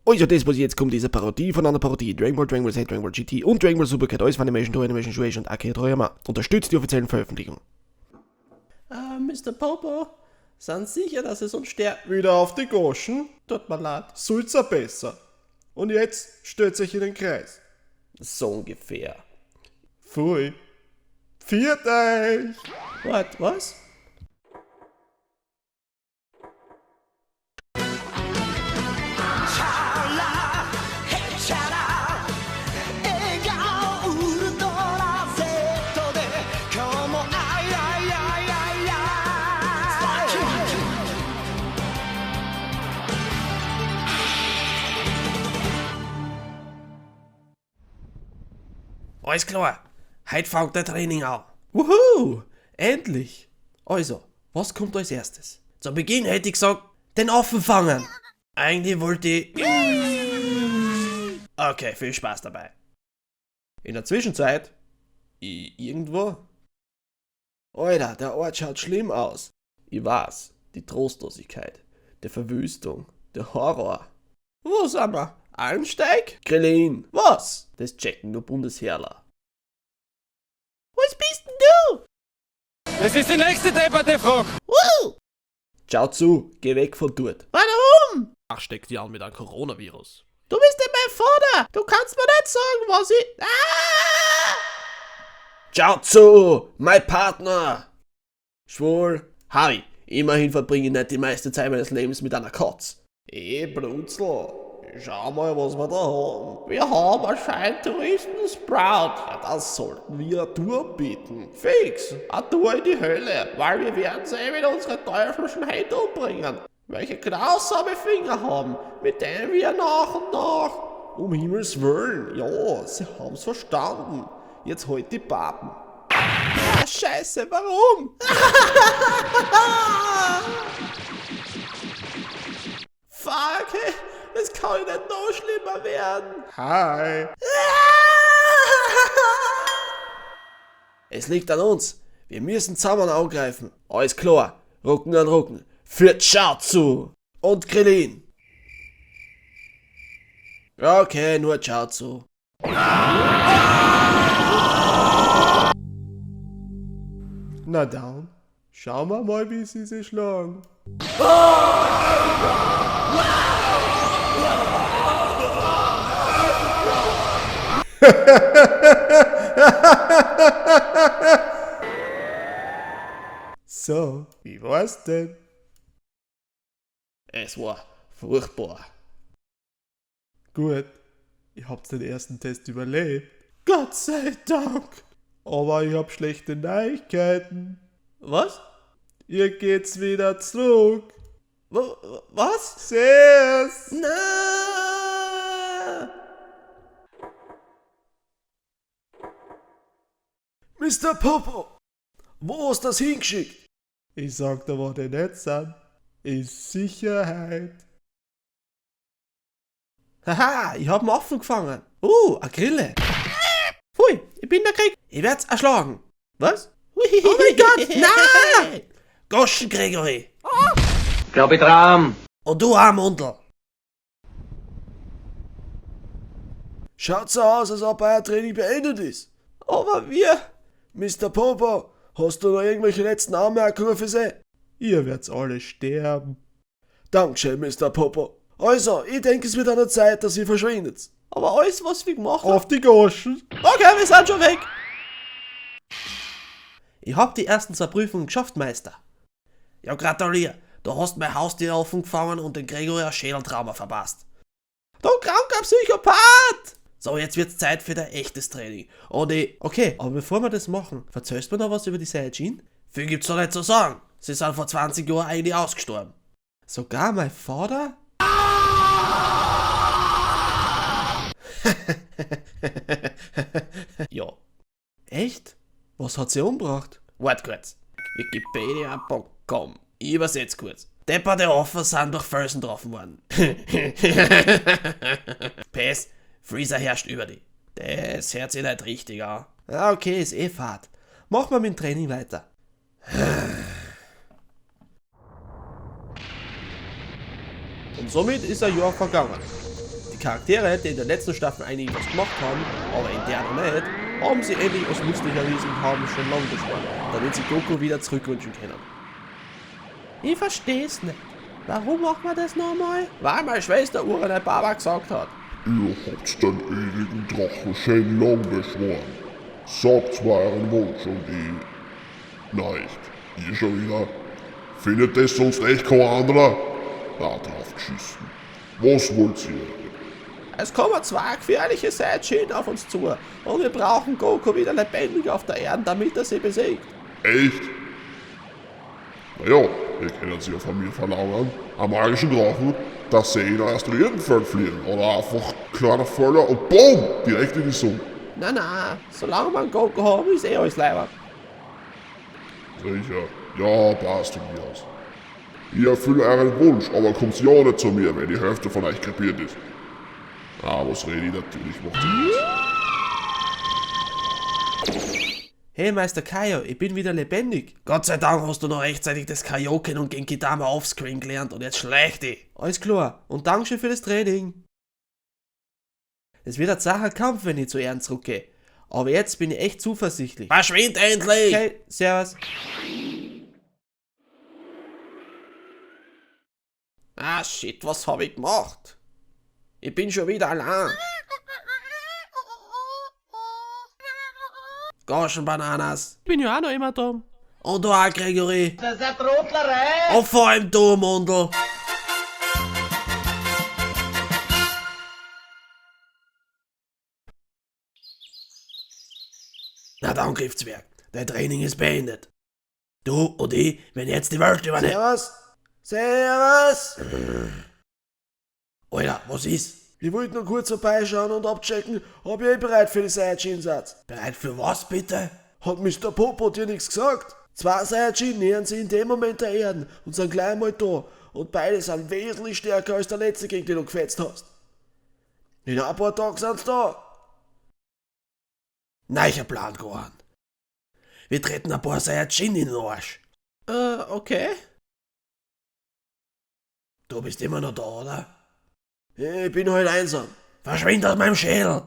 Also das, was jetzt kommt, ist eine Parodie von einer Parodie. Dragon Ball, Dragon Ball Z, Dragon Ball GT und Dragon Ball Super alles von Animation, Toei Animation, Shueisha und Akira Toriyama. Unterstützt die offiziellen Veröffentlichungen. Mr. Popo, sind sicher, dass es uns stärkt? Wieder auf die Goschen? Tut mir leid. Soll's ja besser. Und jetzt stellt euch in den Kreis. So ungefähr. Pfui. Pfiat euch! Was? Alles klar, heute fängt der Training an. Wuhu! Endlich! Also, was kommt als erstes? Zu Beginn hätte ich gesagt, den Affen fangen. Eigentlich wollte ich... Okay, viel Spaß dabei. In der Zwischenzeit, irgendwo? Alter, der Ort schaut schlimm aus. Ich weiß, die Trostlosigkeit, der Verwüstung, der Horror. Wo sind wir? Allensteig? Krillin. Was? Das checken nur Bundesheerler. Was bist denn du? Das ist die nächste depperte Frage. Schau zu, geh weg von dort. Warum? Ach, steckt die an mit einem Coronavirus. Du bist ja mein Vater. Du kannst mir nicht sagen, was ich... Schau zu, mein Partner! Schwul, Harry, immerhin verbringe ich nicht die meiste Zeit meines Lebens mit einer Katz. Brutzel, schau mal, was wir da haben. Wir haben anscheinend Touristen-Sprout. Ja, das sollten wir eine Tour bieten. Fix, eine Tour in die Hölle, weil wir werden sie mit unseren teuflischen Händen umbringen, welche grausame Finger haben, mit denen wir nach und nach... Um Himmels Willen, ja, sie haben's verstanden. Jetzt halt die Papen. Ah, Scheiße, warum? Fuck, es kann nicht noch schlimmer werden. Hi. Es liegt an uns. Wir müssen zusammen angreifen. Alles klar. Rücken an Rücken. Für Schau zu. Und Krillin. Okay, nur Schau zu. Na dann, schauen wir mal, wie sie sich schlagen. So, wie war's denn? Es war furchtbar. Gut, ihr habt den ersten Test überlebt. Gott sei Dank. Aber ich hab schlechte Neuigkeiten. Was? Ihr geht's wieder zurück. Was? Servus. Na! Mr. Popo, wo hast du das hingeschickt? Ich sag dir, wo die nicht sind. Ist Sicherheit. Haha, ich hab einen Affen gefangen. eine Grille. Pfui, ich bin der Krieg. Ich werd's erschlagen. Was? Oh mein Gott, nein! Goschen, Gregory. Glaube dran. Und du auch, Mundl. Schaut so aus, als ob euer Training beendet ist. Aber wir... Mr. Popo, hast du noch irgendwelche letzten Anmerkungen für sie? Ihr werdet alle sterben. Dankeschön, Mr. Popo. Also, ich denke, es wird an der Zeit, dass ihr verschwindet. Aber alles, was wir gemacht haben... Auf die Goschen. Okay, wir sind schon weg. Ich hab die ersten 2 Prüfungen geschafft, Meister. Ja, gratulier. Du hast mein Haustier offen gefangen und den Gregory ein Schädeltrauma verpasst. Du kranker Psychopath! So, jetzt wird's Zeit für dein echtes Training. Und Okay, aber bevor wir das machen, erzählst du mir noch was über die Saiyajin? viel gibt's doch nicht zu sagen. Sie sind vor 20 Jahren eigentlich ausgestorben. Sogar mein Vater? Ja. Echt? Was hat sie umgebracht? Wart kurz. Wikipedia.com. Ich übersetze kurz. Depperte Affen sind durch Felsen getroffen worden. PS, Freezer herrscht über die. Das hört sich nicht richtig an. Ja, okay, ist eh fad. Machen wir mit dem Training weiter. Und somit ist ein Jahr vergangen. Charaktere, die in der letzten Staffel eigentlich was gemacht haben, aber in der noch nicht, haben sie endlich was nützlich erwiesen und haben schon lange geschworen, damit sie Goku wieder zurückwünschen können. Ich versteh's nicht. Warum machen wir das nochmal? Weil meine Schwester Urane Baba gesagt hat. Ihr habt den ewigen Drachen schön lang beschworen. Sagt zwar euren Wunsch und ich... Nicht. Ihr schon wieder? Findet das sonst echt kein anderer? Na, drauf geschissen. Was wollt ihr? Es kommen 2 gefährliche Saiyajin auf uns zu und wir brauchen Goku wieder lebendig auf der Erde, damit er sie besiegt. Echt? Naja, ihr könnt sie ja von mir verlangen, am magischen Drachen, dass sie in euer Asteroidenfeld fliegen oder einfach kleiner Völler und BOOM! Direkt in die Sonne. Na, solange wir einen Goku haben, ist eh alles leiber. Sicher. Ja, passt von mir aus. Ich erfülle euren Wunsch, aber kommt ja nicht zu mir, wenn die Hälfte von euch krepiert ist. Ah, was rede ich natürlich, macht ihr nicht. Hey Meister Kaio, ich bin wieder lebendig. Gott sei Dank hast du noch rechtzeitig das Kaioken und Genkidama offscreen gelernt und jetzt schlecht dich. Alles klar und Dankeschön für das Training. Es wird ein zacher Kampf, wenn ich zu Ehren zurückgehe. Aber jetzt bin ich echt zuversichtlich. Verschwind endlich! Okay, servus. Ah shit, was hab ich gemacht? Ich bin schon wieder allein. Goschenbananas. Ich bin ja auch noch immer da. Und du auch, Gregory. Das ist eine Trotlerei! Und vor allem du, Mundl. Na dann, Griffzwerg. Dein Training ist beendet. Du und ich werden jetzt die Welt übernehmen. Servus. Servus. Alter, was ist? Ich wollte nur kurz vorbeischauen und abchecken, ob ihr bereit für die Saiyajin seid. Bereit für was, bitte? Hat Mr. Popo dir nichts gesagt? 2 Saiyajin nähern sich in dem Moment der Erden und sind gleich mal da. Und beide sind wesentlich stärker als der letzte, gegen den du gefetzt hast. In ein paar Tagen sind sie da. Neuer Plan, Gohan. Wir treten ein paar Saiyajin in den Arsch. Okay. Du bist immer noch da, oder? Ich bin halt einsam. Verschwind aus meinem Schädel!